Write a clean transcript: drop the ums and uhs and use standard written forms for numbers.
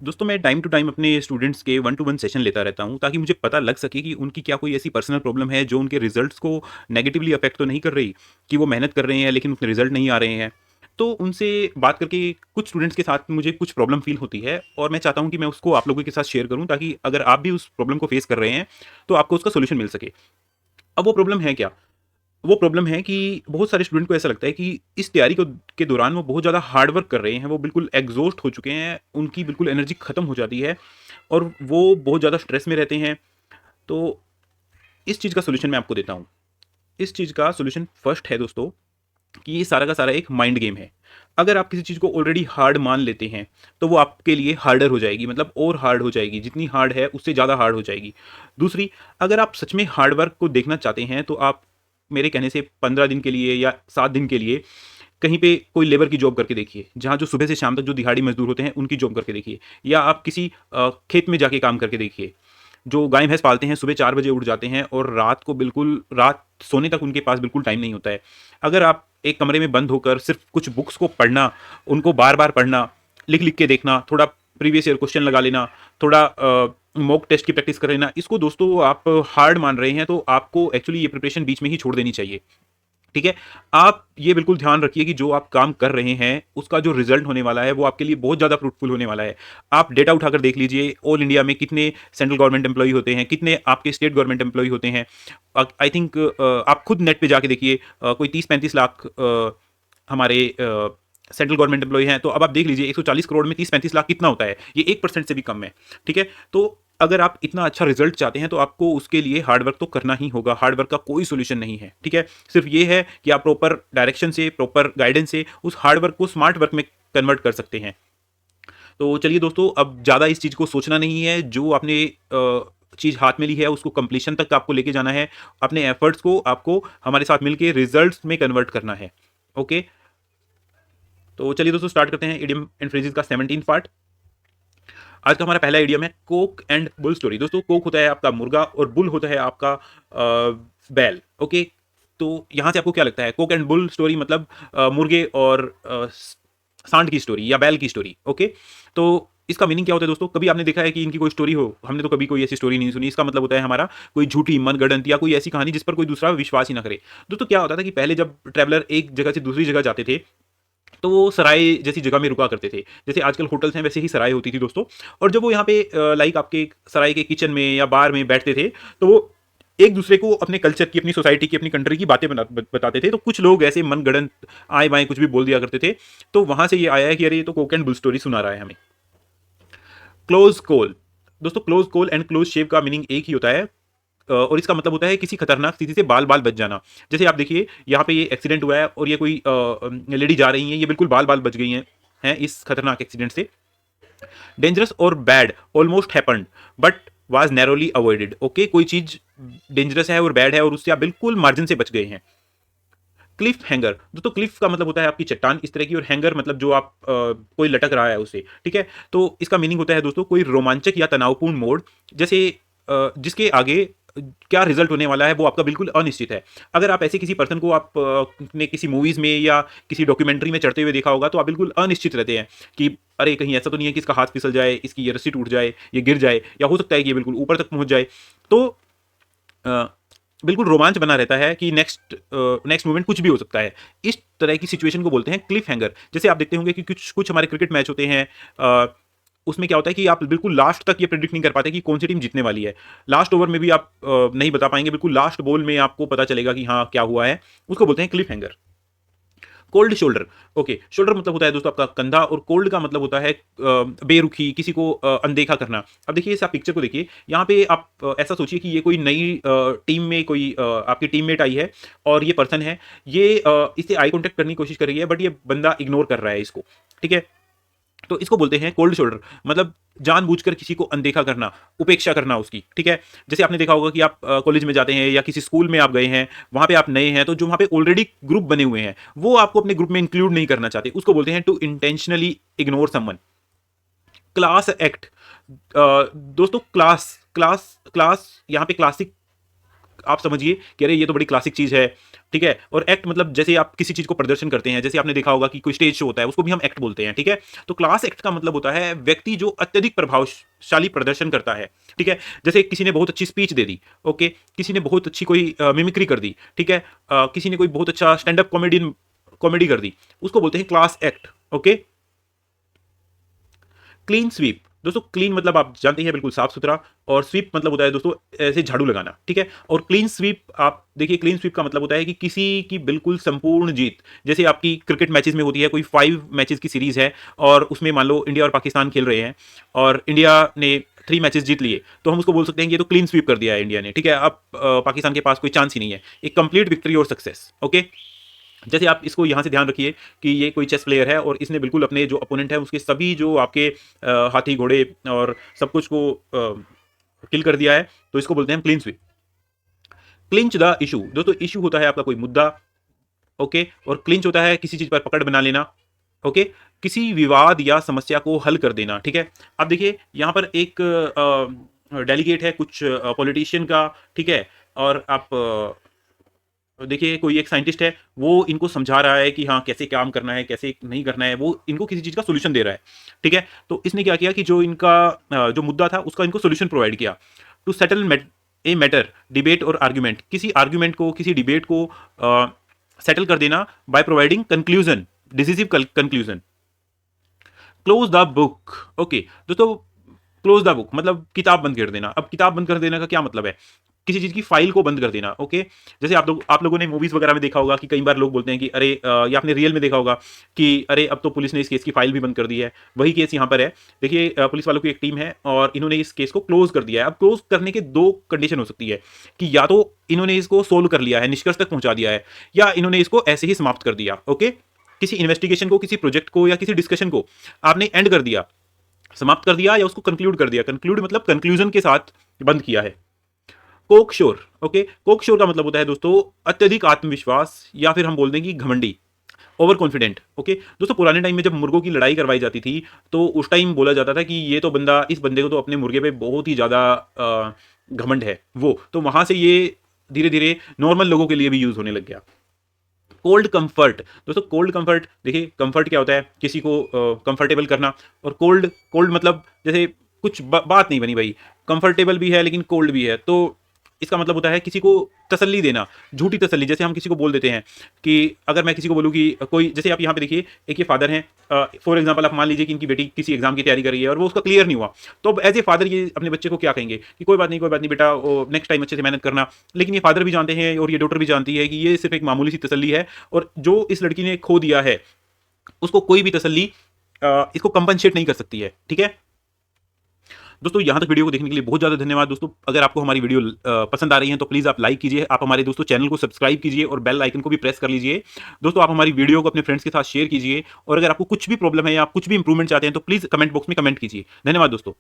दोस्तों मैं time to time अपने स्टूडेंट्स के वन टू वन सेशन लेता रहता हूँ ताकि मुझे पता लग सके कि उनकी क्या कोई ऐसी पर्सनल प्रॉब्लम है जो उनके रिजल्ट्स को नेगेटिवली अफेक्ट तो नहीं कर रही, कि वो मेहनत कर रहे हैं लेकिन उनके रिजल्ट नहीं आ रहे हैं। तो उनसे बात करके कुछ स्टूडेंट्स के साथ मुझे कुछ प्रॉब्लम फील होती है और मैं चाहता हूँ कि मैं उसको आप लोगों के साथ शेयर करूँ ताकि अगर आप भी उस प्रॉब्लम को फेस कर रहे हैं तो आपको उसका सोल्यूशन मिल सके। अब वो प्रॉब्लम है क्या? वो प्रॉब्लम है कि बहुत सारे स्टूडेंट को ऐसा लगता है कि इस तैयारी को के दौरान वो बहुत ज़्यादा हार्ड वर्क कर रहे हैं, वो बिल्कुल एग्ज़ॉस्ट हो चुके हैं, उनकी बिल्कुल एनर्जी खत्म हो जाती है और वो बहुत ज़्यादा स्ट्रेस में रहते हैं। तो इस चीज़ का सॉल्यूशन मैं आपको देता हूँ। इस चीज़ का सॉल्यूशन फर्स्ट है दोस्तों कि ये सारा का सारा एक माइंड गेम है। अगर आप किसी चीज़ को ऑलरेडी हार्ड मान लेते हैं, तो वो आपके लिए हार्डर हो जाएगी, मतलब और हार्ड हो जाएगी, जितनी हार्ड है उससे ज़्यादा हार्ड हो जाएगी। दूसरी, अगर आप सच में हार्ड वर्क को देखना चाहते हैं, तो आप मेरे कहने से 15 दिन के लिए या 7 दिन के लिए कहीं पे कोई लेबर की जॉब करके देखिए, जहाँ जो सुबह से शाम तक जो दिहाड़ी मज़दूर होते हैं, उनकी जॉब करके देखिए। या आप किसी खेत में जाके काम करके देखिए। जो गाय भैंस पालते हैं, सुबह 4 बजे उठ जाते हैं और रात सोने तक उनके पास बिल्कुल टाइम नहीं होता है। अगर आप एक कमरे में बंद होकर सिर्फ़ कुछ बुक्स को पढ़ना, उनको बार-बार पढ़ना, लिख-लिख के देखना, थोड़ा प्रीवियस ईयर क्वेश्चन लगा लेना, थोड़ा मॉक टेस्ट की प्रैक्टिस कर लेना, इसको दोस्तों आप हार्ड मान रहे हैं, तो आपको एक्चुअली ये प्रिपरेशन बीच में ही छोड़ देनी चाहिए। ठीक है? आप ये बिल्कुल ध्यान रखिए कि जो आप काम कर रहे हैं, उसका जो रिज़ल्ट होने वाला है, वो आपके लिए बहुत ज़्यादा फ्रूटफुल होने वाला है। आप डेटा उठाकर देख लीजिए, ऑल इंडिया में कितने सेंट्रल गवर्नमेंट एम्प्लॉयी होते हैं, कितने आपके स्टेट गवर्नमेंट एम्प्लॉयी होते हैं। आई थिंक आप खुद नेट पे जाके देखिए, कोई 30-35 लाख हमारे सेंट्रल गवर्नमेंट एम्प्लॉयी हैं, तो अब आप देख लीजिए 140 करोड़ में 30-35 लाख कितना होता है? ये 1% से भी कम है। ठीक है? तो अगर आप इतना अच्छा रिजल्ट चाहते हैं, तो आपको उसके लिए हार्ड वर्क तो करना ही होगा। हार्ड वर्क का कोई सॉल्यूशन नहीं है। ठीक है? सिर्फ ये है कि आप प्रॉपर डायरेक्शन से, प्रॉपर गाइडेंस से उस हार्ड वर्क को स्मार्ट वर्क में कन्वर्ट कर सकते हैं। तो चलिए दोस्तों, अब ज़्यादा इस चीज़ को सोचना नहीं है। जो आपने चीज़ हाथ में ली है, उसको कंप्लीशन तक आपको लेके जाना है। अपने एफर्ट्स को आपको हमारे साथ मिलके रिजल्ट्स में कन्वर्ट करना है। ओके? तो चलिए दोस्तों, स्टार्ट करते हैं इडियम एंड फ्रेजेस का 17th पार्ट। आज का हमारा पहला इडियम है कोक एंड बुल स्टोरी। दोस्तों, कोक होता है आपका मुर्गा और बुल होता है आपका बैल। ओके? तो यहाँ से आपको क्या लगता है? कोक एंड बुल स्टोरी मतलब मुर्गे और सांड की स्टोरी या बैल की स्टोरी। ओके? तो इसका मीनिंग क्या होता है दोस्तों? कभी आपने देखा है कि इनकी कोई स्टोरी हो? हमने तो कभी कोई ऐसी स्टोरी नहीं सुनी। इसका मतलब होता है हमारा कोई झूठी मनगढ़ंत या कोई ऐसी कहानी जिस पर कोई दूसरा विश्वास ही ना करे। दोस्तों, क्या होता था कि पहले जब ट्रैवलर एक जगह से दूसरी जगह जाते थे, तो वो सराय जैसी जगह में रुका करते थे। जैसे आजकल होटल्स हैं, वैसे ही सराय होती थी दोस्तों। और जब वो यहाँ पे लाइक आपके सराय के किचन में या बार में बैठते थे, तो वो एक दूसरे को अपने कल्चर की, अपनी सोसाइटी की, अपनी कंट्री की बातें बताते थे। तो कुछ लोग ऐसे मनगढ़ंत आए बाएं कुछ भी बोल दिया करते थे। तो वहां से ये आया है कि अरे ये तो कोक एंड बुल स्टोरी सुना रहा है हमें। Close call. दोस्तों, क्लोज कॉल एंड क्लोज शेव का मीनिंग एक ही होता है। और इसका मतलब होता है किसी खतरनाक स्थिति से बाल बाल बच जाना। जैसे आप देखिए, यहाँ पे ये एक्सीडेंट हुआ है और ये कोई लेडी जा रही है, ये बिल्कुल बाल बाल बच गई हैं इस खतरनाक एक्सीडेंट से। डेंजरस और bad almost happened but was narrowly avoided. Okay? कोई चीज डेंजरस है और बैड है और उससे आप बिल्कुल मार्जिन से बच गए हैं। Cliff hanger. दोस्तों, क्लिफ का मतलब होता है आपकी चट्टान इस तरह की, और हैंगर मतलब जो आप कोई लटक रहा है उसे। ठीक है? तो इसका मीनिंग होता है दोस्तों कोई रोमांचक या तनावपूर्ण मोड़, जैसे जिसके आगे क्या रिजल्ट होने वाला है वो आपका बिल्कुल अनिश्चित है। अगर आप ऐसे किसी पर्सन को आप ने किसी मूवीज में या किसी डॉक्यूमेंट्री में चढ़ते हुए देखा होगा, तो आप बिल्कुल अनिश्चित रहते हैं कि अरे कहीं ऐसा तो नहीं है कि इसका हाथ फिसल जाए, इसकी ये रस्सी टूट जाए, ये गिर जाए, या हो सकता है कि ये बिल्कुल ऊपर तक पहुंच जाए। तो अ, बिल्कुल रोमांच बना रहता है कि नेक्स्ट मोमेंट कुछ भी हो सकता है। इस तरह की सिचुएशन को बोलते हैं क्लिफ हैंगर। जैसे आप देखते होंगे कि कुछ कुछ हमारे क्रिकेट मैच होते हैं, उसमें क्या होता है कि आप बिल्कुल लास्ट तक ये प्रेडिक्ट नहीं कर पाते कि कौन सी टीम जीतने वाली है। लास्ट ओवर में भी आप नहीं बता पाएंगे, बिल्कुल लास्ट बॉल में आपको पता चलेगा कि हाँ क्या हुआ है। उसको बोलते हैं Cliff hanger. Cold shoulder. Okay, shoulder मतलब होता है दोस्तों आपका कंधा, और कोल्ड का मतलब होता है बेरुखी, किसी को अनदेखा करना। अब देखिए इस आप पिक्चर को देखिए, यहाँ पे आप ऐसा सोचिए कि ये कोई नई टीम में कोई आपकी टीममेट आई है और ये पर्सन है, ये इससे आई कांटेक्ट करने की कोशिश कर रही है, बट ये बंदा इग्नोर कर रहा है इसको। ठीक है? तो इसको बोलते हैं कोल्ड शोल्डर। मतलब जानबूझकर किसी को अनदेखा करना, उपेक्षा करना उसकी। ठीक है? जैसे आपने देखा होगा कि आप कॉलेज में जाते हैं या किसी स्कूल में आप गए हैं, वहां पे आप नए हैं, तो जो वहां पे ऑलरेडी ग्रुप बने हुए हैं, वो आपको अपने ग्रुप में इंक्लूड नहीं करना चाहते, उसको बोलते हैं to intentionally ignore someone. Class act. दोस्तों, क्लास क्लास क्लास यहाँ पे क्लासिक आप समझिए कि अरे ये तो बड़ी क्लासिक चीज है, ठीक है। और एक्ट मतलब जैसे आप किसी चीज को प्रदर्शन करते हैं, जैसे आपने देखा होगा कि कोई स्टेज शो होता है, उसको भी हम एक्ट बोलते हैं, ठीक है। तो क्लास एक्ट का मतलब होता है व्यक्ति जो अत्यधिक प्रभावशाली प्रदर्शन करता है, ठीक है। जैसे किसी ने बहुत अच्छी स्पीच दे दी, ओके, किसी ने बहुत अच्छी कोई मिमिक्री कर दी, ठीक है, किसी ने कोई बहुत अच्छा स्टैंड अप कॉमेडी कर दी, उसको बोलते हैं class act, okay. Clean sweep दोस्तों, क्लीन मतलब आप जानते हैं बिल्कुल साफ सुथरा, और स्वीप मतलब होता है दोस्तों ऐसे झाड़ू लगाना, ठीक है। और क्लीन स्वीप आप देखिए, क्लीन स्वीप का मतलब होता है कि किसी की बिल्कुल संपूर्ण जीत। जैसे आपकी क्रिकेट मैचेस में होती है, कोई 5 मैचेस की सीरीज है और उसमें मान लो इंडिया और पाकिस्तान खेल रहे हैं और इंडिया ने 3 मैचेस जीत लिए, तो हम उसको बोल सकते हैं कि ये तो क्लीन स्वीप कर दिया है इंडिया ने, ठीक है। अब पाकिस्तान के पास कोई चांस ही नहीं है, एक कंप्लीट विक्ट्री और सक्सेस, ओके। जैसे आप इसको यहाँ से ध्यान रखिए कि ये कोई चेस प्लेयर है और इसने बिल्कुल अपने जो अपोनेंट है उसके सभी जो आपके हाथी घोड़े और सब कुछ को किल कर दिया है, तो इसको बोलते हैं clean sweep. Clinch the issue दोस्तों, इशू होता है आपका कोई मुद्दा, ओके, और क्लिंच होता है किसी चीज पर पकड़ बना लेना, ओके, किसी विवाद या समस्या को हल कर देना, ठीक है। अब देखिए यहाँ पर एक डेलीगेट है कुछ पॉलिटिशियन का, ठीक है, और आप देखिए कोई एक साइंटिस्ट है, वो इनको समझा रहा है कि हाँ कैसे काम करना है, कैसे नहीं करना है, वो इनको किसी चीज़ का सोल्यूशन दे रहा है, ठीक है। तो इसने क्या किया कि जो इनका जो मुद्दा था उसका इनको सोल्यूशन प्रोवाइड किया। To settle a matter, debate और आर्ग्यूमेंट, किसी आर्ग्यूमेंट को, किसी डिबेट को सेटल कर देना by providing conclusion, decisive conclusion. Close the book, okay दोस्तों, क्लोज द बुक मतलब किताब बंद कर देना। अब किताब बंद कर देना का क्या मतलब है? किसी चीज की फाइल को बंद कर देना, ओके। जैसे आप लोगों ने मूवीज वगैरह में देखा होगा कि कई बार लोग बोलते हैं कि अरे या आपने रियल में देखा होगा कि अरे अब तो पुलिस ने इस केस की फाइल भी बंद कर दी है। वही केस यहाँ पर है। देखिए पुलिस वालों की एक टीम है और इन्होंने इस केस को क्लोज कर दिया है। अब क्लोज करने के 2 कंडीशन हो सकती है कि या तो इन्होंने इसको सोल्व कर लिया है, निष्कर्ष तक पहुंचा दिया है, या इन्होंने इसको ऐसे ही समाप्त कर दिया, ओके। किसी इन्वेस्टिगेशन को, किसी प्रोजेक्ट को या किसी डिस्कशन को आपने एंड कर दिया, समाप्त कर दिया, या उसको कंक्लूड कर दिया। कंक्लूड मतलब कंक्लूजन के साथ बंद किया है। कोक शोर, ओके, कोक शोर का मतलब होता है दोस्तों अत्यधिक आत्मविश्वास, या फिर हम बोल दें कि घमंडी, ओवर कॉन्फिडेंट, ओके। दोस्तों पुराने टाइम में जब मुर्गों की लड़ाई करवाई जाती थी तो उस टाइम बोला जाता था कि ये तो बंदा, इस बंदे को तो अपने मुर्गे पे बहुत ही ज्यादा घमंड है वो, तो वहां से ये धीरे धीरे नॉर्मल लोगों के लिए भी यूज होने लग गया। कोल्ड कंफर्ट दोस्तों, कोल्ड कंफर्ट देखिए, कंफर्ट क्या होता है? किसी को कंफर्टेबल करना। और कोल्ड, कोल्ड मतलब जैसे कुछ बात नहीं बनी भाई, कंफर्टेबल भी है लेकिन कोल्ड भी है, तो इसका मतलब होता है किसी को तसल्ली देना, झूठी तसल्ली। जैसे हम किसी को बोल देते हैं कि अगर मैं किसी को बोलूँ कि कोई, जैसे आप यहाँ पे देखिए एक ये फादर हैं, फॉर एग्जांपल आप मान लीजिए कि इनकी बेटी किसी एग्जाम की तैयारी कर रही है और वो उसका क्लियर नहीं हुआ, तो अब एज ए फादर ये अपने बच्चे को क्या कहेंगे कि कोई बात नहीं, कोई बात नहीं बेटा, नेक्स्ट टाइम अच्छे से मेहनत करना। लेकिन ये फादर भी जानते हैं और ये डॉटर भी जानती है कि ये सिर्फ एक मामूली सी तसल्ली है, और जो इस लड़की ने खो दिया है उसको कोई भी तसल्ली इसको कंपनसेट नहीं कर सकती है, ठीक है। दोस्तों यहाँ तक वीडियो को देखने के लिए बहुत ज़्यादा धन्यवाद दोस्तों। अगर आपको हमारी वीडियो पसंद आ रही है तो प्लीज़ आप लाइक कीजिए, आप हमारे दोस्तों चैनल को सब्सक्राइब कीजिए और बेल आइकन को भी प्रेस कर लीजिए। दोस्तों आप हमारी वीडियो को अपने फ्रेंड्स के साथ शेयर कीजिए, और अगर आपको कुछ भी प्रॉब्लम है या आप कुछ भी इंप्रूवमेंट चाहते हैं तो प्लीज़ कमेंट बॉक्स में कमेंट कीजिए। धन्यवाद दोस्तों।